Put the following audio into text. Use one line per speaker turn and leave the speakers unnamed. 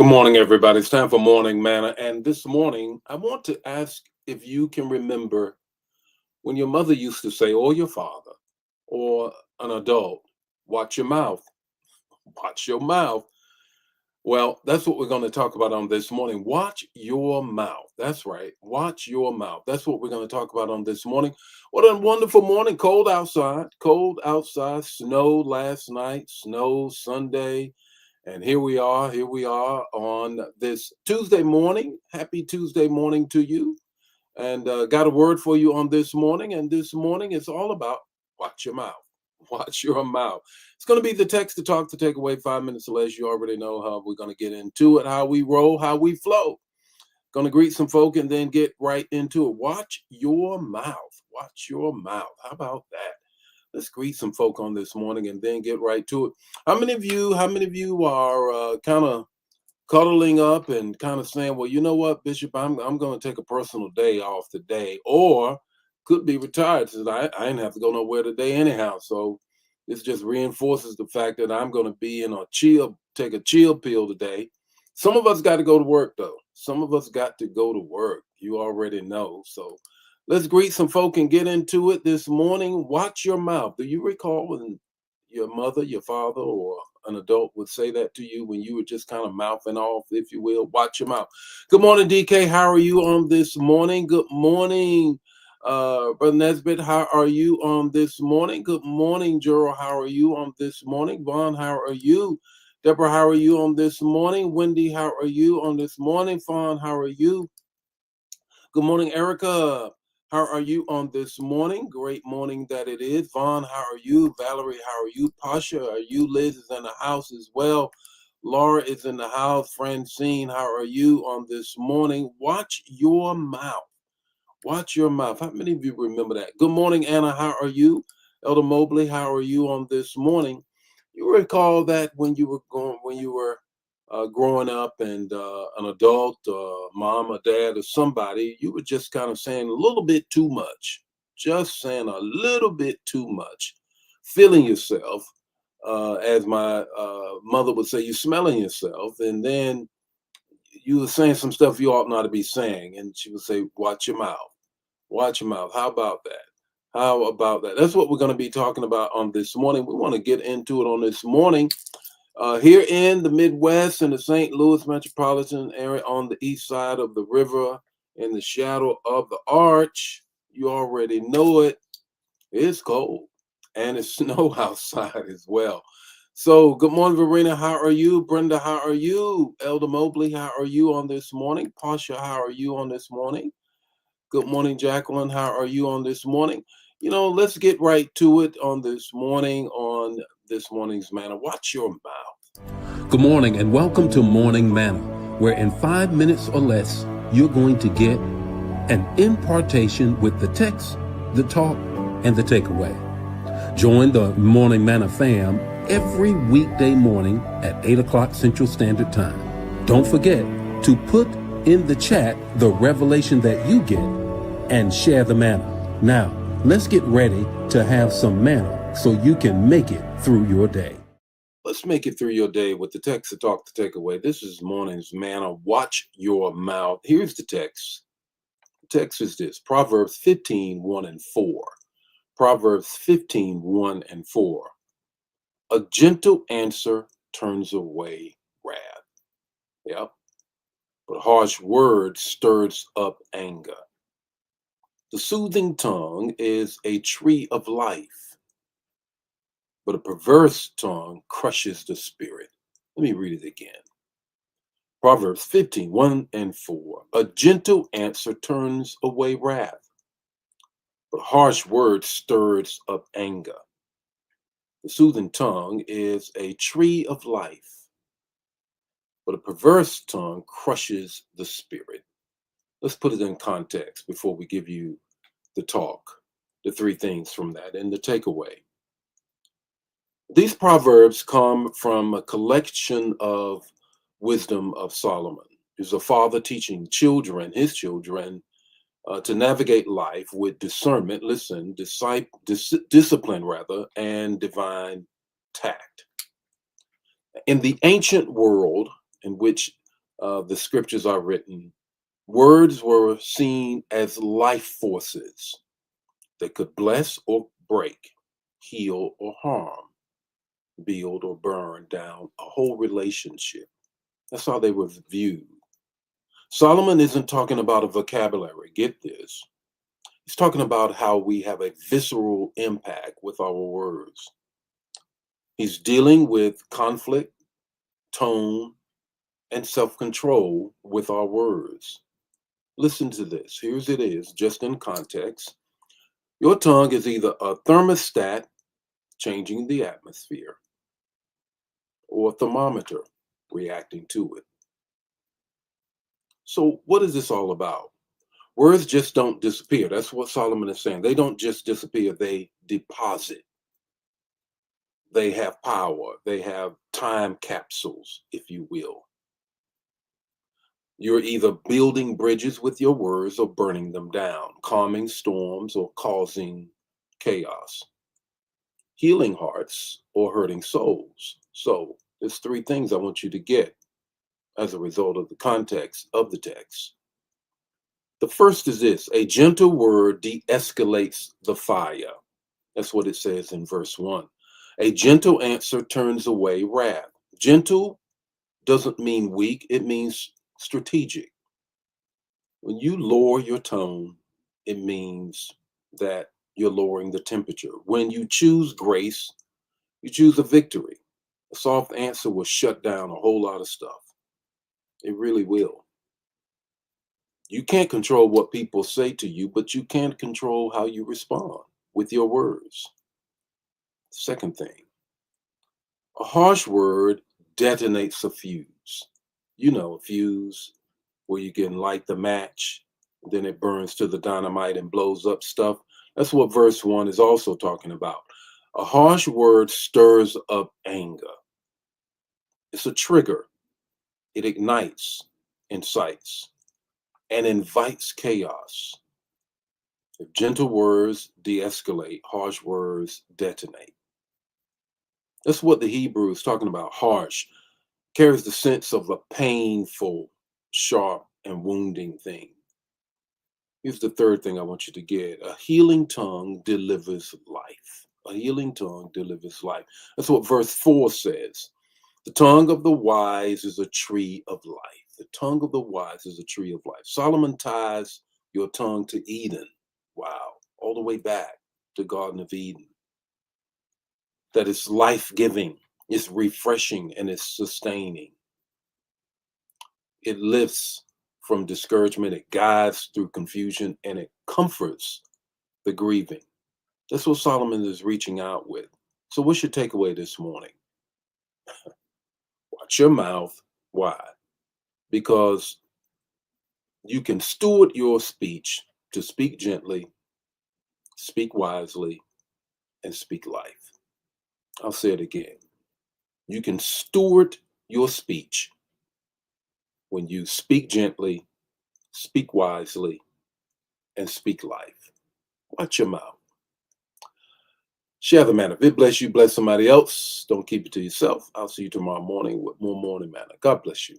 Good morning, everybody. It's time for Morning Manna. And this morning, I want to ask if you can remember when your mother used to say, or your father, or an adult, watch your mouth, watch your mouth. Well, that's what we're going to talk about on this morning. Watch your mouth. That's right. Watch your mouth. That's what we're going to talk about on this morning. What a wonderful morning. Cold outside. Cold outside. Snow last night. Snow Sunday. And here we are on this Tuesday morning. Happy Tuesday morning to you. And got a word for you on this morning. And this morning it's all about watch your mouth. Watch your mouth. It's going to be the text to talk to take away 5 minutes or less. You already know how we're going to get into it, how we roll, how we flow. Going to greet some folk and then get right into it. Watch your mouth. Watch your mouth. How about that? Let's greet some folk on this morning and then get right to it. How many of you are kind of cuddling up and kind of saying, well, you know what, Bishop, I'm going to take a personal day off today, or could be retired since I didn't have to go nowhere today anyhow. So this just reinforces the fact that I'm going to be in a chill, take a chill pill today. Some of us got to go to work though. Some of us got to go to work. You already know. So let's greet some folk and get into it this morning. Watch your mouth. Do you recall when your mother, your father, or an adult would say that to you when you were just kind of mouthing off, if you will? Watch your mouth. Good morning, DK. How are you on this morning? Good morning, Brother Nesbitt. How are you on this morning? Good morning, Gerald. How are you on this morning? Vaughn, how are you? Deborah, how are you on this morning? Wendy, how are you on this morning? Fawn, how are you? Good morning, Erica. How are you on this morning? Great morning that it is. Vaughn, how are you? Valerie, how are you? Pasha, are you? Liz is in the house as well. Laura is in the house. Francine, how are you on this morning? Watch your mouth. Watch your mouth. How many of you remember that? Good morning, Anna. How are you? Elder Mobley, how are you on this morning? You recall that when you were growing up and an adult, mom or dad or somebody, you were just kind of saying a little bit too much, just saying a little bit too much, feeling yourself, as my mother would say, you smelling yourself, and then you were saying some stuff you ought not to be saying, and she would say, "Watch your mouth." Watch your mouth. How about that? How about that? That's what we're going to be talking about on this morning. We want to get into it on this morning. Here in the Midwest, in the St. Louis metropolitan area, on the east side of the river, in the shadow of the arch, you already know it. It's cold and it's snow outside as well. So, good morning, Verena. How are you? Brenda, how are you? Elder Mobley, how are you on this morning? Pasha, how are you on this morning? Good morning, Jacqueline. How are you on this morning? Let's get right to it on this morning's manna. Watch your mouth.
Good morning and welcome to Morning Manna, where in 5 minutes or less, you're going to get an impartation with the text, the talk, and the takeaway. Join the Morning Manna fam every weekday morning at 8 o'clock Central Standard Time. Don't forget to put in the chat the revelation that you get and share the manna. Now, let's get ready to have some manna so you can make it through your day.
Let's make it through your day with the text, the talk, the takeaway. This is morning's manna. Watch your mouth. Here's the text. The text is this: Proverbs 15:1 and 4. Proverbs 15:1 and 4. A gentle answer turns away wrath. Yep. But harsh words stirs up anger. The soothing tongue is a tree of life, but a perverse tongue crushes the spirit. Let me read it again. Proverbs 15:1 and 4. A gentle answer turns away wrath, but harsh words stirs up anger. The soothing tongue is a tree of life, but a perverse tongue crushes the spirit. Let's put it in context before we give you the talk, the three things from that, and the takeaway. These proverbs come from a collection of wisdom of Solomon. He's a father teaching his children, to navigate life with discernment, discipline rather, and divine tact. In the ancient world in which the scriptures are written, words were seen as life forces that could bless or break, heal or harm, build or burn down a whole relationship. That's how they were viewed. Solomon isn't talking about a vocabulary, get this. He's talking about how we have a visceral impact with our words. He's dealing with conflict, tone, and self control with our words. Listen to this. Here's it is, just in context. Your tongue is either a thermostat, changing the atmosphere, or a thermometer, reacting to it. So, what is this all about? Words just don't disappear. That's what Solomon is saying. They don't just disappear, they deposit. They have power. They have time capsules, if you will. You're either building bridges with your words or burning them down, calming storms or causing chaos, healing hearts or hurting souls. So, there's three things I want you to get as a result of the context of the text. The first is this: a gentle word de escalates the fire. That's what it says in verse 1. A gentle answer turns away wrath. Gentle doesn't mean weak, it means strategic. When you lower your tone, it means that you're lowering the temperature. When you choose grace, you choose a victory. A soft answer will shut down a whole lot of stuff. It really will. You can't control what people say to you, but you can control how you respond with your words. Second thing, a harsh word detonates a fuse. You know, a fuse where you can light the match, then it burns to the dynamite and blows up stuff. That's what verse 1 is also talking about. A harsh word stirs up anger. It's a trigger. It ignites, incites, and invites chaos. If gentle words de-escalate, harsh words detonate. That's what the Hebrew is talking about. Harsh carries the sense of a painful, sharp, and wounding thing. Here's the third thing I want you to get. A healing tongue delivers life. A healing tongue delivers life. That's what verse 4 says. The tongue of the wise is a tree of life. The tongue of the wise is a tree of life. Solomon ties your tongue to Eden. Wow. All the way back to Garden of Eden. That it's life-giving, it's refreshing, and it's sustaining. It lifts from discouragement, it guides through confusion, and it comforts the grieving. That's what Solomon is reaching out with. So what's your takeaway this morning? Watch your mouth. Why? Because you can steward your speech to speak gently, speak wisely, and speak life. I'll say it again. You can steward your speech when you speak gently, speak wisely, and speak life. Watch your mouth. Share the manna. If it bless you, bless somebody else. Don't keep it to yourself. I'll see you tomorrow morning with more Morning Manna. God bless you.